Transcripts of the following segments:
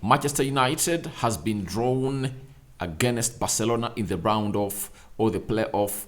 Manchester United has been drawn against Barcelona in the round of or the playoff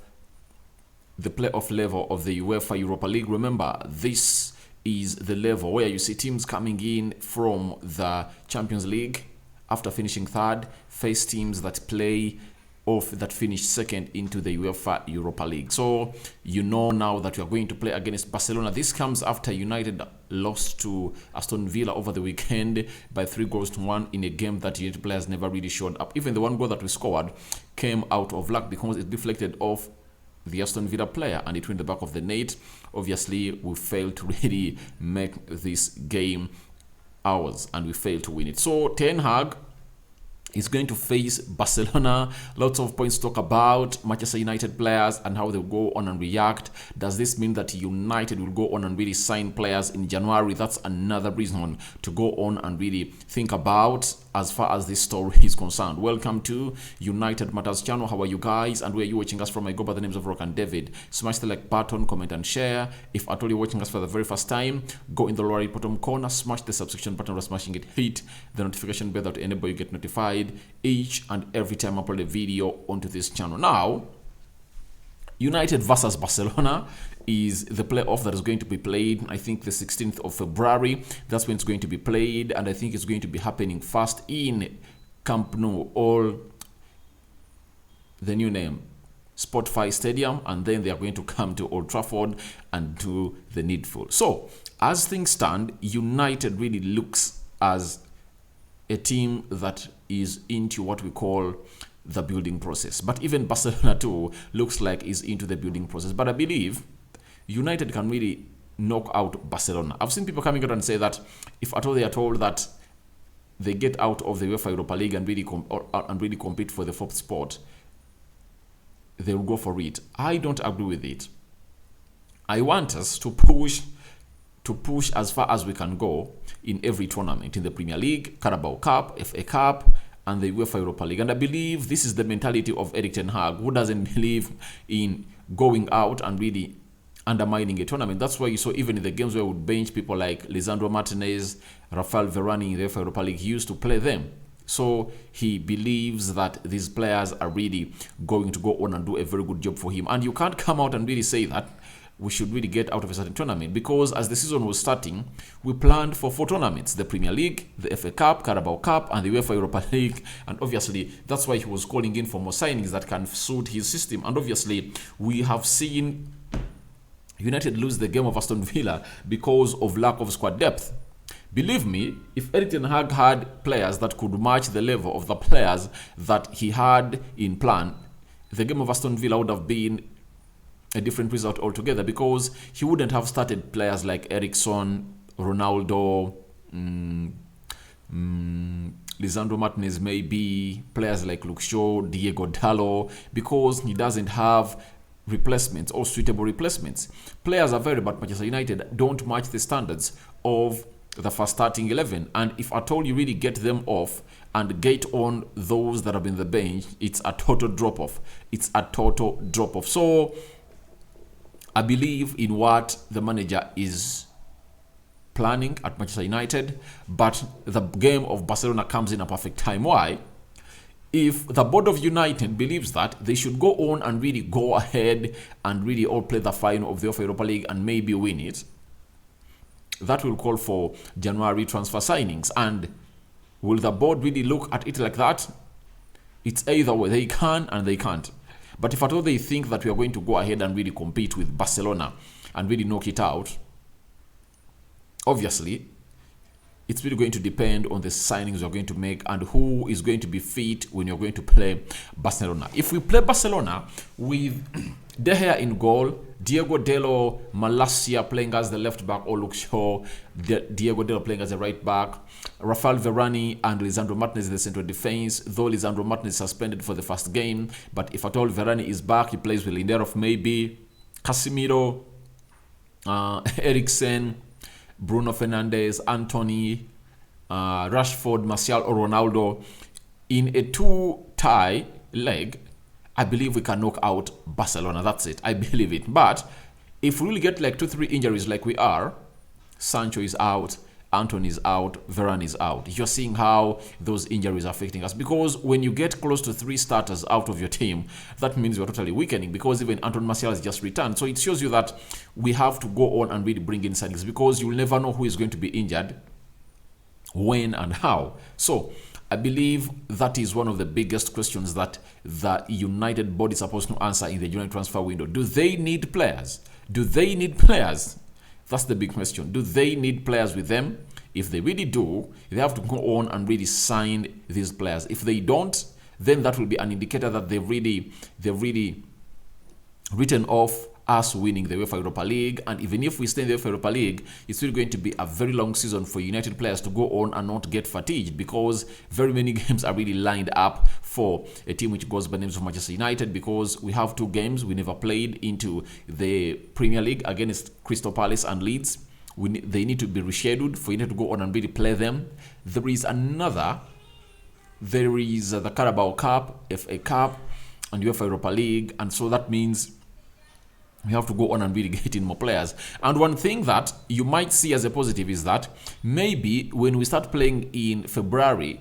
level of the UEFA Europa League. Remember, this is the level where you see teams coming in from the Champions League after finishing third, face teams that play off that finish second into the UEFA Europa League. So you know now that we are going to play against Barcelona. This comes after United lost to Aston Villa over the weekend by 3-1 in a game that United players never really showed up. Even the one goal that we scored came out of luck because it deflected off the Aston Villa player and it went the back of the net. Obviously, we failed to really make this game ours and we failed to win it. So Ten Hag is going to face Barcelona. Lots of points to talk about Manchester United players and how they'll go on and react. Does this mean that United will go on and really sign players in January? That's another reason to go on and really think about as far as this story is concerned. Welcome to United Matters channel. How are you guys? And where are you watching us from? I go by the names of Rock and David. Smash the like button, comment and share. If at all you're watching us for the very first time, go in the lower right bottom corner, smash the subscription button by smashing it, hit the notification bell that enable you get notified each and every time I upload a video onto this channel. Now, United versus Barcelona is the playoff that is going to be played, I think the 16th of February. That's when it's going to be played, and I think it's going to be happening first in Camp Nou, or the new name, Spotify Stadium, and then they are going to come to Old Trafford and do the needful. So, as things stand, United really looks as a team that is into what we call the building process. But even Barcelona too looks like is into the building process. But I believe United can really knock out Barcelona. I've seen people coming out and say that if at all they are told that they get out of the UEFA Europa League and really compete for the fourth spot, they will go for it. I don't agree with it. I want us to push as far as we can go in every tournament, in the Premier League, Carabao Cup, FA Cup, and the UEFA Europa League. And I believe this is the mentality of Erik ten Hag, who doesn't believe in going out and really undermining a tournament. That's why you saw even in the games where we would bench people like Lisandro Martinez, Rafael Varane in the UEFA Europa League, he used to play them. So he believes that these players are really going to go on and do a very good job for him. And you can't come out and really say that we should really get out of a certain tournament, because as the season was starting, we planned for 4 tournaments: the Premier League, the FA Cup, Carabao Cup, and the UEFA Europa League. And obviously, that's why he was calling in for more signings that can suit his system. And obviously, we have seen United lose the game of Aston Villa because of lack of squad depth. Believe me, if Erik ten Hag had players that could match the level of the players that he had in plan, the game of Aston Villa would have been a different result altogether, because he wouldn't have started players like Eriksson, Ronaldo, Lisandro Martinez, maybe players like Luke Shaw, Diego Dallo, because he doesn't have replacements or suitable replacements. Players available at Manchester United don't match the standards of the first starting 11, and if at all you really get them off and get on those that have been the bench, it's a total drop-off. It's a total drop-off. So I believe in what the manager is planning at Manchester United, but the game of Barcelona comes in a perfect time. Why? If the board of United believes that, they should go on and really go ahead and really all play the final of the Europa League and maybe win it. That will call for January transfer signings. And will the board really look at it like that? It's either way, they can and they can't. But if at all they think that we are going to go ahead and really compete with Barcelona and really knock it out, obviously, it's really going to depend on the signings you're going to make and who is going to be fit when you're going to play Barcelona. If we play Barcelona with De Gea in goal, Diego Dallo, Malacia playing as the left back, or Luke Shaw, Diego Dallo playing as the right back, Rafael Varane and Lisandro Martinez in the central defense, though Lisandro Martinez is suspended for the first game, but if at all Varane is back, he plays with Lindelof maybe, Casemiro, Eriksen, Bruno Fernandes, Anthony, Rashford, Martial or Ronaldo. In a 2-tie leg, I believe we can knock out Barcelona. That's it. I believe it. But if we really get like 2-3 injuries like we are, Sancho is out, Anton is out, Varane is out. You're seeing how those injuries are affecting us, because when you get close to 3 starters out of your team, that means you're totally weakening, because even Anton Martial has just returned. So it shows you that we have to go on and really bring in signings, because you'll never know who is going to be injured, when and how. So I believe that is one of the biggest questions that the United board is supposed to answer in the January transfer window. Do they need players? Do they need players? That's the big question. Do they need players with them? If they really do, they have to go on and really sign these players. If they don't, then that will be an indicator that they've really written off us winning the UEFA Europa League. And even if we stay in the UEFA Europa League, it's still going to be a very long season for United players to go on and not get fatigued, because very many games are really lined up for a team which goes by the names of Manchester United, because we have 2 games we never played into the Premier League against Crystal Palace and Leeds. They need to be rescheduled for United to go on and really play them. There is the Carabao Cup, FA Cup, and UEFA Europa League, and so that means we have to go on and really get in more players. And one thing that you might see as a positive is that maybe when we start playing in February,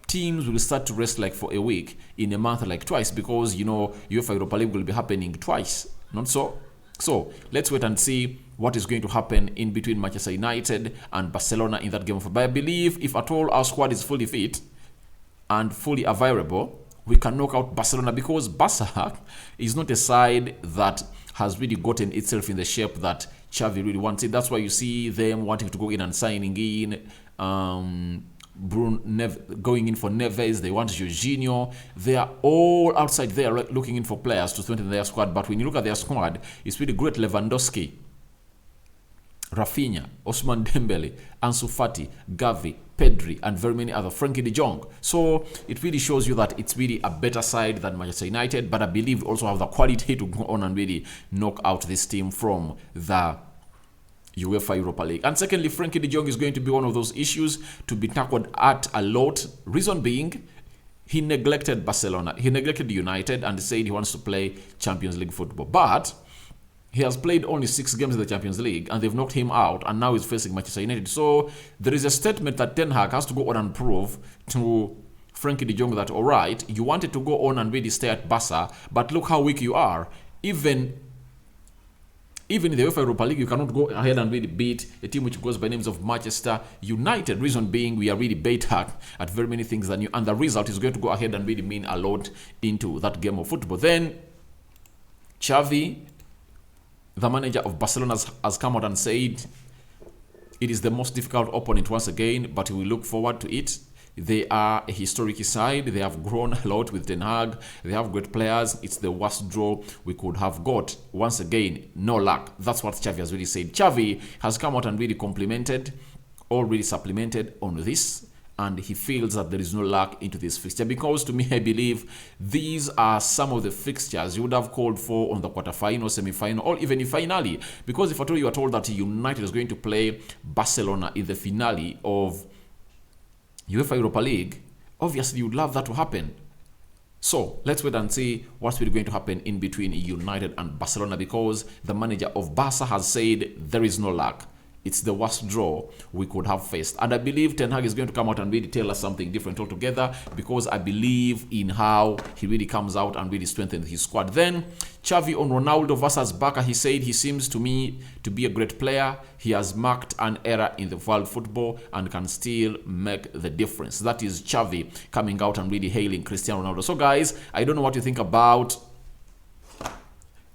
teams will start to rest like for a week, in a month like twice, because UEFA Europa League will be happening twice, not so? So let's wait and see what is going to happen in between Manchester United and Barcelona in that game. But I believe if at all our squad is fully fit and fully available, we can knock out Barcelona, because Barca is not a side that has really gotten itself in the shape that Xavi really wants it. That's why you see them wanting to go in and signing in going in for Neves. They want Jorginho. They are all outside there looking in for players to strengthen their squad. But when you look at their squad, it's really great. Lewandowski, Rafinha, Ousmane Dembele, Ansu Fati, Xavi, Pedri, and very many other, Frankie de Jong. So it really shows you that it's really a better side than Manchester United, but I believe we also have the quality to go on and really knock out this team from the UEFA Europa League. And secondly, Frankie de Jong is going to be one of those issues to be tackled at a lot. Reason being, he neglected Barcelona, he neglected United, and said he wants to play Champions League football. But he has played only 6 games in the Champions League, and they've knocked him out, and now he's facing Manchester United. So there is a statement that Ten Hag has to go on and prove to Frankie de Jong that, all right, you wanted to go on and really stay at Barca, but look how weak you are. Even in the UEFA Europa League, you cannot go ahead and really beat a team which goes by names of Manchester United. Reason being, we are really better at very many things than you, and the result is going to go ahead and really mean a lot into that game of football. Then Xavi, the manager of Barcelona, has come out and said it is the most difficult opponent once again, but we look forward to it. They are a historic side. They have grown a lot with Ten Hag. They have great players. It's the worst draw we could have got. Once again, no luck. That's what Xavi has really said. Xavi has come out and really complimented, or really supplemented on this, and he feels that there is no luck into this fixture, because to me, I believe these are some of the fixtures you would have called for on the quarterfinal, semi-final, or even in finale. Because if at all you are told that United is going to play Barcelona in the finale of UEFA Europa League, obviously you would love that to happen. So let's wait and see what's really going to happen in between United and Barcelona, because the manager of Barca has said there is no luck. It's the worst draw we could have faced. And I believe Ten Hag is going to come out and really tell us something different altogether, because I believe in how he really comes out and really strengthens his squad. Then Xavi on Ronaldo versus Barca, he said he seems to me to be a great player. He has marked an era in the world football and can still make the difference. That is Xavi coming out and really hailing Cristiano Ronaldo. So guys, I don't know what you think about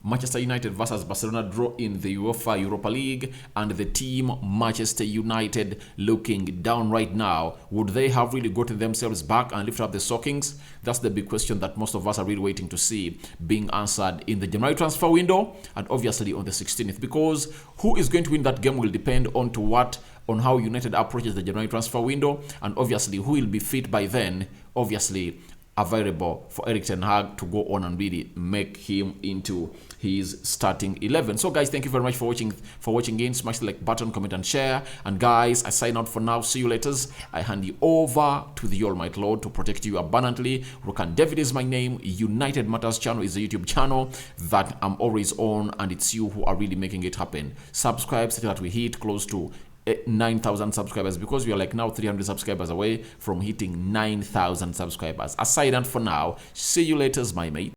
Manchester United versus Barcelona draw in the UEFA Europa League, and the team Manchester United looking down right now. Would they have really gotten themselves back and lifted up the stockings? That's the big question that most of us are really waiting to see being answered in the January transfer window, and obviously on the 16th, because who is going to win that game will depend on how United approaches the January transfer window, and obviously who will be fit by then, obviously available for Erik ten Hag to go on and really make him into his starting 11. So guys, thank you very much for watching in. Smash the like button, comment and share. And guys, I sign out for now. See you later. I hand you over to the Almighty Lord to protect you abundantly. Rukan David is my name. United Matters channel is a YouTube channel that I'm always on, and it's you who are really making it happen. Subscribe so that we hit close to 9,000 subscribers, because we are like now 300 subscribers away from hitting 9,000 subscribers. Aside and for now, see you later, my mate.